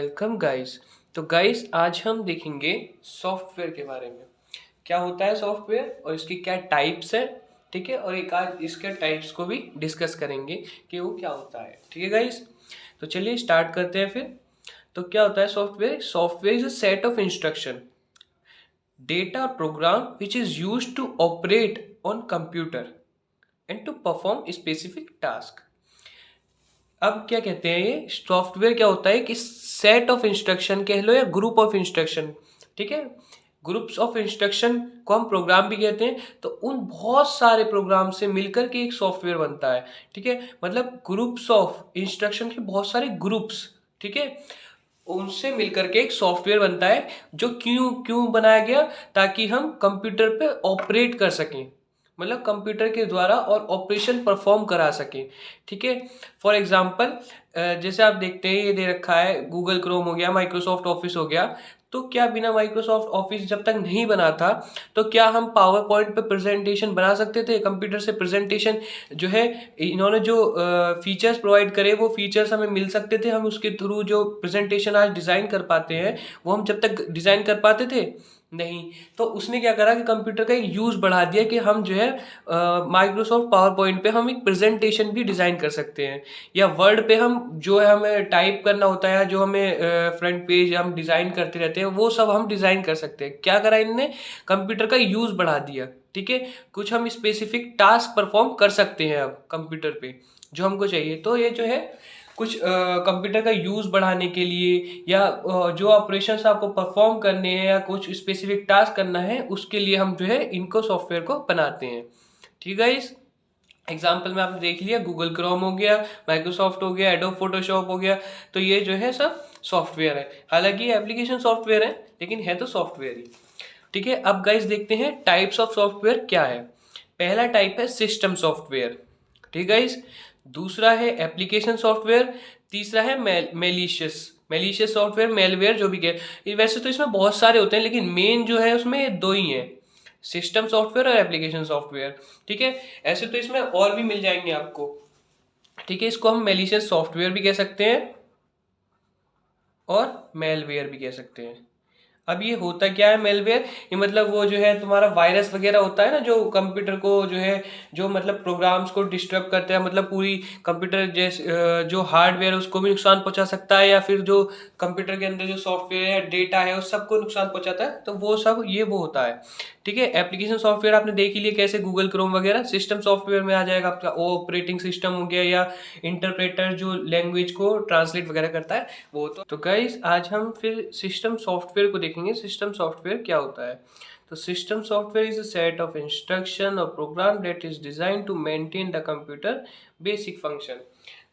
Welcome guys. तो guys आज हम देखेंगे सॉफ्टवेयर के बारे में। क्या होता है सॉफ्टवेयर और इसकी क्या टाइप्स है। ठीक है, और एक आज इसके टाइप्स को भी डिस्कस करेंगे कि वो क्या होता है। ठीक है गाइस, तो चलिए स्टार्ट करते हैं फिर। तो क्या होता है software? Software is a set of instruction, data program which is used to operate on computer and to perform specific task. अब क्या कहते हैं, ये सॉफ्टवेयर क्या होता है कि सेट ऑफ इंस्ट्रक्शन कह लो या ग्रुप ऑफ इंस्ट्रक्शन। ठीक है, ग्रुप्स ऑफ इंस्ट्रक्शन को हम प्रोग्राम भी कहते हैं। तो उन बहुत सारे प्रोग्राम से मिलकर के एक सॉफ्टवेयर बनता है। ठीक है, मतलब ग्रुप्स ऑफ इंस्ट्रक्शन के बहुत सारे ग्रुप्स, ठीक है, उनसे मिलकर के एक सॉफ्टवेयर बनता है। जो क्यों क्यों बनाया गया? ताकि हम कंप्यूटर पे ऑपरेट कर सकें, मतलब कंप्यूटर के द्वारा और ऑपरेशन परफॉर्म करा सकें। ठीक है, फॉर एग्जांपल जैसे आप देखते हैं ये दे रखा है गूगल क्रोम हो गया, माइक्रोसॉफ्ट ऑफिस हो गया। तो क्या बिना माइक्रोसॉफ्ट ऑफिस जब तक नहीं बना था तो क्या हम पावर पॉइंट पे प्रेजेंटेशन बना सकते थे? कंप्यूटर से प्रेजेंटेशन जो है, इन्होंने जो फीचर्स प्रोवाइड करे वो फीचर्स हमें मिल सकते थे। हम उसके थ्रू जो प्रेजेंटेशन आज डिज़ाइन कर पाते हैं वो हम जब तक डिज़ाइन कर पाते थे नहीं। तो उसने क्या करा कि कंप्यूटर का एक यूज़ बढ़ा दिया कि हम जो है माइक्रोसॉफ्ट पावर पॉइंट पे हम एक प्रेजेंटेशन भी डिज़ाइन कर सकते हैं, या वर्ड पे हम जो है हमें टाइप करना होता है, जो हमें फ्रंट पेज हम डिज़ाइन करते रहते हैं वो सब हम डिज़ाइन कर सकते हैं। क्या करा इनने? कंप्यूटर का यूज़ बढ़ा दिया। ठीक है, कुछ हम स्पेसिफिक टास्क परफॉर्म कर सकते हैं अब कंप्यूटर पे जो हमको चाहिए। तो ये जो है कुछ कंप्यूटर का यूज़ बढ़ाने के लिए या जो ऑपरेशंस आपको परफॉर्म करने हैं या कुछ स्पेसिफिक टास्क करना है उसके लिए हम जो है इनको सॉफ्टवेयर को बनाते हैं। ठीक है, इस एग्जाम्पल में आपने देख लिया गूगल क्रोम हो गया, माइक्रोसॉफ्ट हो गया, एडोब फोटोशॉप हो गया। तो ये जो है सब सॉफ्टवेयर है। हालांकि ये एप्लीकेशन सॉफ्टवेयर है लेकिन है तो सॉफ्टवेयर ही। ठीक है, अब गाइस देखते हैं टाइप्स ऑफ सॉफ्टवेयर क्या है। पहला टाइप है सिस्टम सॉफ्टवेयर। ठीक है गाइस, दूसरा है एप्लीकेशन सॉफ्टवेयर, तीसरा है मेलिशियस मेलिशियस सॉफ्टवेयर, मेलवेयर जो भी कहे। वैसे तो इसमें बहुत सारे होते हैं लेकिन मेन जो है उसमें दो ही हैं, सिस्टम सॉफ्टवेयर और एप्लीकेशन सॉफ्टवेयर। ठीक है, ऐसे तो इसमें और भी मिल जाएंगे आपको। ठीक है, इसको हम मेलिशियस सॉफ्टवेयर भी कह सकते हैं और मेलवेयर भी कह सकते हैं। अब ये होता क्या है मेलवेयर? ये मतलब वो जो है तुम्हारा वायरस वगैरह होता है ना, जो कंप्यूटर को जो है जो मतलब प्रोग्राम्स को डिस्टर्ब करता है, मतलब पूरी कंप्यूटर जैसे जो हार्डवेयर है उसको भी नुकसान पहुंचा सकता है, या फिर जो कंप्यूटर के अंदर जो सॉफ्टवेयर है डेटा है उस सबको नुकसान पहुंचाता है। तो वो सब ये वो होता है। ठीक है, एप्लीकेशन सॉफ्टवेयर आपने देख ही लिया कैसे, गूगल क्रोम वगैरह। सिस्टम सॉफ्टवेयर में आ जाएगा आपका ऑपरेटिंग सिस्टम हो गया, या इंटरप्रेटर जो लैंग्वेज को ट्रांसलेट वगैरह करता है वो। तो गाइस आज हम फिर सिस्टम सॉफ्टवेयर को देखेंगे। सिस्टम सॉफ्टवेयर क्या होता है? तो system software is a set of instruction और program that is design to maintain the computer basic function.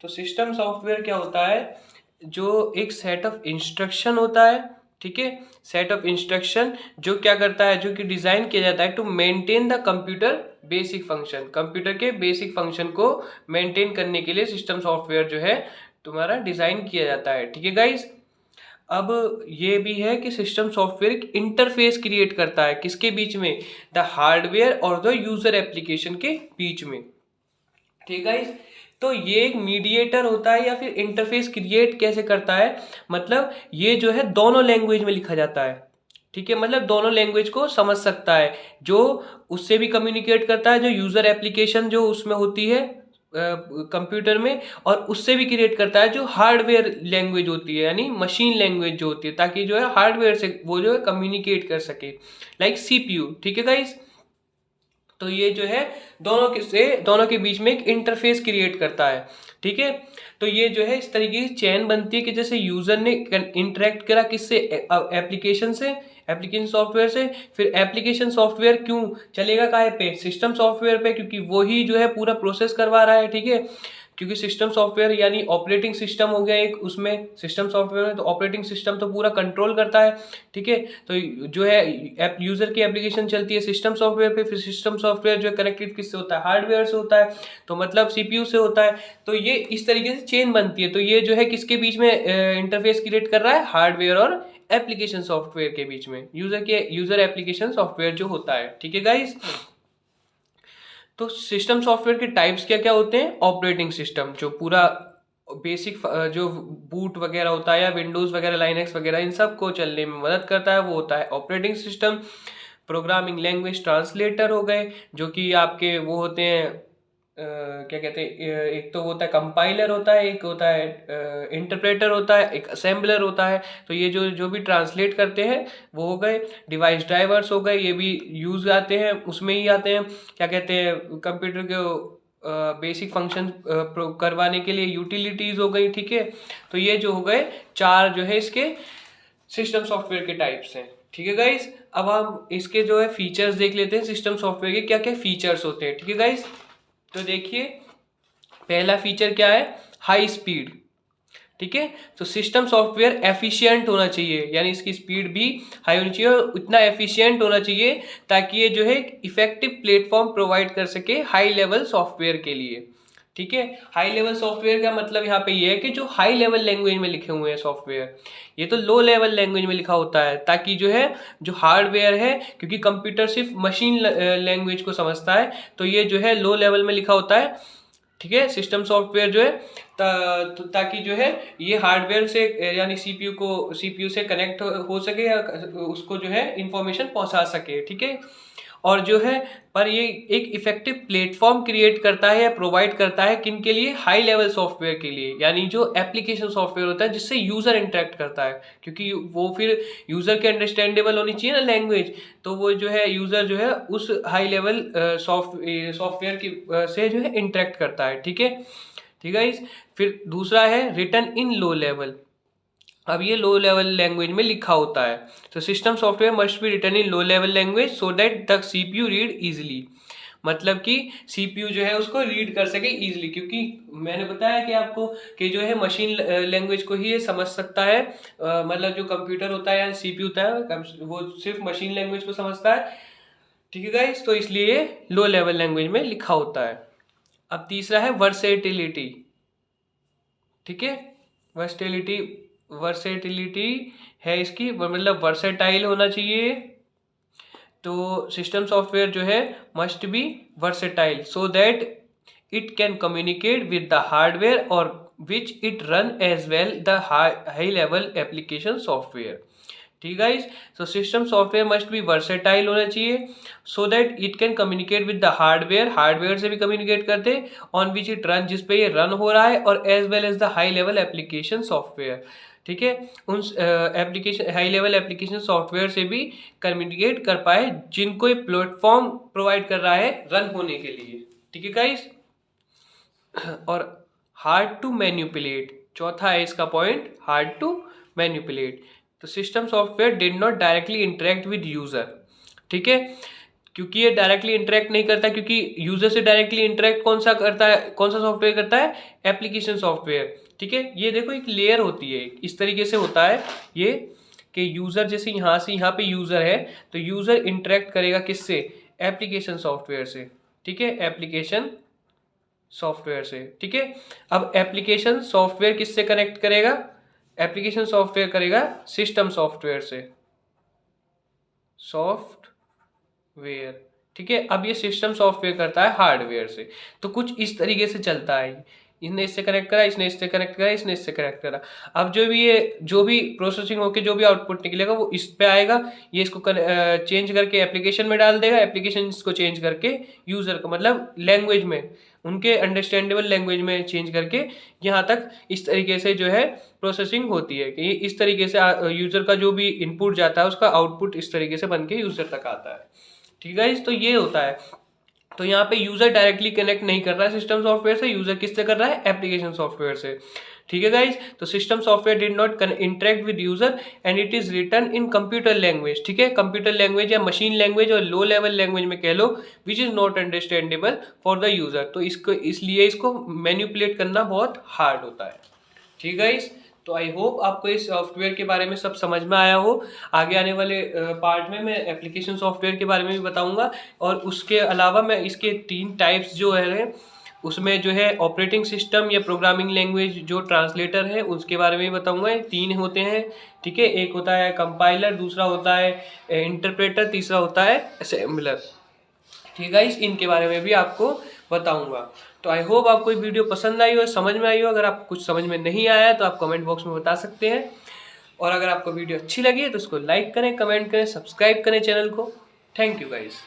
तो सिस्टम सॉफ्टवेयर क्या होता है? जो एक सेट ऑफ इंस्ट्रक्शन होता है, ठीक है, सेट ऑफ इंस्ट्रक्शन जो क्या करता है, जो कि डिजाइन किया जाता है to maintain the computer basic function. Computer के बेसिक फंक्शन को मेंटेन करने के लिए सिस्टम सॉफ्टवेयर जो है तुम्हारा डिजाइन किया जाता है। ठीक है गाइज, अब ये भी है कि सिस्टम सॉफ्टवेयर एक इंटरफेस क्रिएट करता है किसके बीच में? द हार्डवेयर और द यूजर एप्लीकेशन के बीच में। ठीक है गाइज, तो ये एक मीडिएटर होता है या फिर इंटरफेस क्रिएट कैसे करता है? मतलब ये जो है दोनों लैंग्वेज में लिखा जाता है। ठीक है, मतलब दोनों लैंग्वेज को समझ सकता है, जो उससे भी कम्युनिकेट करता है, जो यूजर एप्लीकेशन जो उसमें होती है कंप्यूटर में, और उससे भी क्रिएट करता है जो हार्डवेयर लैंग्वेज होती है, यानी मशीन लैंग्वेज जो होती है, ताकि जो है हार्डवेयर से वो जो है कम्युनिकेट कर सके, लाइक सीपीयू। ठीक है गाइस, तो ये जो है दोनों के बीच में एक इंटरफेस क्रिएट करता है। ठीक है, तो ये जो है इस तरीके की चेन बनती है कि जैसे यूजर ने इंटरेक्ट करा किससे? एप्लीकेशन से, एप्लीकेशन सॉफ्टवेयर से। फिर एप्लीकेशन सॉफ्टवेयर क्यों चलेगा काहे पे? सिस्टम सॉफ्टवेयर पे, क्योंकि वही जो है पूरा प्रोसेस करवा रहा है। ठीक है, क्योंकि सिस्टम सॉफ्टवेयर यानी ऑपरेटिंग सिस्टम हो गया एक, उसमें सिस्टम सॉफ्टवेयर में तो ऑपरेटिंग सिस्टम तो पूरा कंट्रोल करता है। ठीक है, तो जो है यूजर की एप्लीकेशन चलती है सिस्टम सॉफ्टवेयर पे, फिर सिस्टम सॉफ्टवेयर जो है कनेक्टेड किससे होता है? हार्डवेयर से होता है, तो मतलब सीपीयू से होता है। तो ये इस तरीके से चेन बनती है। तो ये जो है किसके बीच में इंटरफेस क्रिएट कर रहा है? हार्डवेयर और एप्लीकेशन सॉफ्टवेयर के बीच में, यूजर एप्लीकेशन सॉफ्टवेयर जो होता है। ठीक है गाइस, तो सिस्टम सॉफ्टवेयर के टाइप्स क्या क्या होते हैं? ऑपरेटिंग सिस्टम जो पूरा बेसिक जो बूट वगैरह होता है या विंडोज़ वगैरह, लाइनक्स वगैरह, इन सब को चलने में मदद करता है, वो होता है operating system. Programming language translator हो गए, जो कि आपके वो होते हैं क्या कहते हैं, एक तो होता है कंपाइलर होता है, एक होता है इंटरप्रेटर होता है, एक असेंबलर होता है। तो ये जो जो भी ट्रांसलेट करते हैं वो हो गए। डिवाइस ड्राइवर्स हो गए, ये भी यूज आते हैं, उसमें ही आते हैं। क्या कहते हैं, कंप्यूटर के बेसिक फंक्शन करवाने के लिए यूटिलिटीज हो गई, ठीक है। तो ये जो हो गए 4 जो है इसके सिस्टम सॉफ्टवेयर के टाइप्स हैं, ठीक है गाइस। अब हम इसके जो है फीचर्स देख लेते हैं, सिस्टम सॉफ्टवेयर के क्या क्या फीचर्स होते हैं, ठीक है गाइस। तो देखिए पहला फीचर क्या है, हाई स्पीड, ठीक है। तो सिस्टम सॉफ्टवेयर एफिशिएंट होना चाहिए, यानी इसकी स्पीड भी हाई होनी चाहिए और उतना एफिशिएंट होना चाहिए ताकि ये जो है इफेक्टिव प्लेटफॉर्म प्रोवाइड कर सके हाई लेवल सॉफ्टवेयर के लिए, ठीक है। हाई लेवल सॉफ्टवेयर का मतलब यहाँ पे ये है कि जो हाई लेवल लैंग्वेज में लिखे हुए हैं सॉफ्टवेयर, ये तो लो लेवल लैंग्वेज में लिखा होता है, ताकि जो है जो हार्डवेयर है, क्योंकि कंप्यूटर सिर्फ मशीन लैंग्वेज को समझता है, तो ये जो है लो लेवल में लिखा होता है, ठीक है। सिस्टम सॉफ्टवेयर जो है ताकि जो है ये हार्डवेयर से यानी सीपीयू से कनेक्ट हो सके या उसको जो है इंफॉर्मेशन पहुंचा सके, ठीक है। और जो है पर ये एक इफेक्टिव प्लेटफॉर्म क्रिएट करता है या प्रोवाइड करता है किन के लिए, हाई लेवल सॉफ्टवेयर के लिए, यानी जो एप्लीकेशन सॉफ्टवेयर होता है जिससे यूजर इंटरेक्ट करता है, क्योंकि वो फिर यूजर के अंडरस्टैंडेबल होनी चाहिए ना लैंग्वेज, तो वो जो है यूजर जो है उस हाई लेवल सॉफ्टवेयर की से जो है इंटरेक्ट करता है, ठीक है, ठीक है। फिर दूसरा है रिटन इन लो लेवल। अब ये लो लेवल लैंग्वेज में लिखा होता है, तो system software must be written in low level language so that the CPU read easily, मतलब कि सीपीयू जो है उसको रीड कर सके इजीली, क्योंकि मैंने बताया कि आपको कि जो है मशीन लैंग्वेज को ही ये समझ सकता है, मतलब जो कंप्यूटर होता है या सीपीयू होता है वो सिर्फ मशीन लैंग्वेज को समझता है, ठीक है गाइस। तो इसलिए ये लो लेवल लैंग्वेज में लिखा होता है। अब तीसरा है वर्सेटिलिटी, ठीक है। वर्सेटिलिटी वर्सेटिलिटी है इसकी, मतलब वर्सेटाइल होना चाहिए। तो सिस्टम सॉफ्टवेयर जो है must be versatile so that it can communicate with the hardware और which it run as well the high level application software, ठीक है। So system software must be versatile होना चाहिए so that it can communicate with the hardware से भी communicate करते on which it run, जिस पे ये रन हो रहा है, और as well as the high level application software, ठीक है। उन application high level application software से भी कम्युनिकेट कर पाए जिनको ये प्लेटफॉर्म प्रोवाइड कर रहा है रन होने के लिए, ठीक है गाइस। और हार्ड टू मैन्युपुलेट, चौथा है इसका पॉइंट, हार्ड टू मैन्युपुलेट। तो system software did not directly interact with user, ठीक है, क्योंकि ये डायरेक्टली इंटरेक्ट नहीं करता, क्योंकि यूजर से डायरेक्टली इंटरेक्ट कौन सा करता है, कौन सा सॉफ्टवेयर करता है, एप्लीकेशन सॉफ्टवेयर, ठीक है। ये देखो एक लेयर होती है, इस तरीके से होता है ये कि यूजर जैसे यहाँ से यहाँ पे यूजर है, तो यूजर इंटरेक्ट करेगा किससे, एप्लीकेशन सॉफ्टवेयर से, ठीक है, एप्लीकेशन सॉफ्टवेयर से, ठीक है। अब एप्लीकेशन सॉफ्टवेयर किससे कनेक्ट करेगा, एप्लीकेशन सॉफ्टवेयर करेगा सिस्टम सॉफ्टवेयर से, सॉफ्टवेयर, ठीक है। अब ये सिस्टम सॉफ्टवेयर करता है हार्डवेयर से, तो कुछ इस तरीके से चलता है, इसने इससे कनेक्ट करा, इसने इससे कनेक्ट करा, इसने इससे कनेक्ट करा। अब जो भी प्रोसेसिंग होकर जो भी आउटपुट निकलेगा वो इस पे आएगा, ये इसको चेंज करके एप्लीकेशन में डाल देगा, एप्लीकेशन इसको चेंज करके यूजर को, मतलब लैंग्वेज में, उनके अंडरस्टैंडेबल लैंग्वेज में चेंज करके, यहाँ तक इस तरीके से जो है प्रोसेसिंग होती है कि इस तरीके से यूजर का जो भी इनपुट जाता है उसका आउटपुट इस तरीके से बन के यूजर तक आता है, ठीक है। तो ये होता है, तो यहाँ पे यूजर डायरेक्टली कनेक्ट नहीं कर रहा है सिस्टम सॉफ्टवेयर से, यूजर किससे कर रहा है, एप्लीकेशन सॉफ्टवेयर से, ठीक है गाइज। तो system software did not interact with user and it is written in computer language, ठीक है, कंप्यूटर लैंग्वेज या मशीन लैंग्वेज और लो लेवल लैंग्वेज में कह लो, which is not understandable for the user. तो इसलिए इसको मैन्युपुलेट करना बहुत हार्ड होता है, ठीक है। तो आई होप आपको इस सॉफ्टवेयर के बारे में सब समझ में आया हो। आगे आने वाले पार्ट में मैं एप्लीकेशन सॉफ्टवेयर के बारे में भी बताऊंगा, और उसके अलावा मैं इसके 3 टाइप्स जो है उसमें जो है ऑपरेटिंग सिस्टम या प्रोग्रामिंग लैंग्वेज जो ट्रांसलेटर है उसके बारे में भी बताऊंगा। 3 होते हैं, ठीक है, एक होता है कंपाइलर, दूसरा होता है इंटरप्रेटर, तीसरा होता है असेंबलर, ठीक है। इनके बारे में भी आपको बताऊंगा। तो आई होप आपको ये वीडियो पसंद आई हो, समझ में आई हो। अगर आपको कुछ समझ में नहीं आया तो आप कमेंट बॉक्स में बता सकते हैं। और अगर आपको वीडियो अच्छी लगी है तो उसको लाइक करें, कमेंट करें, सब्सक्राइब करें चैनल को। Thank you guys.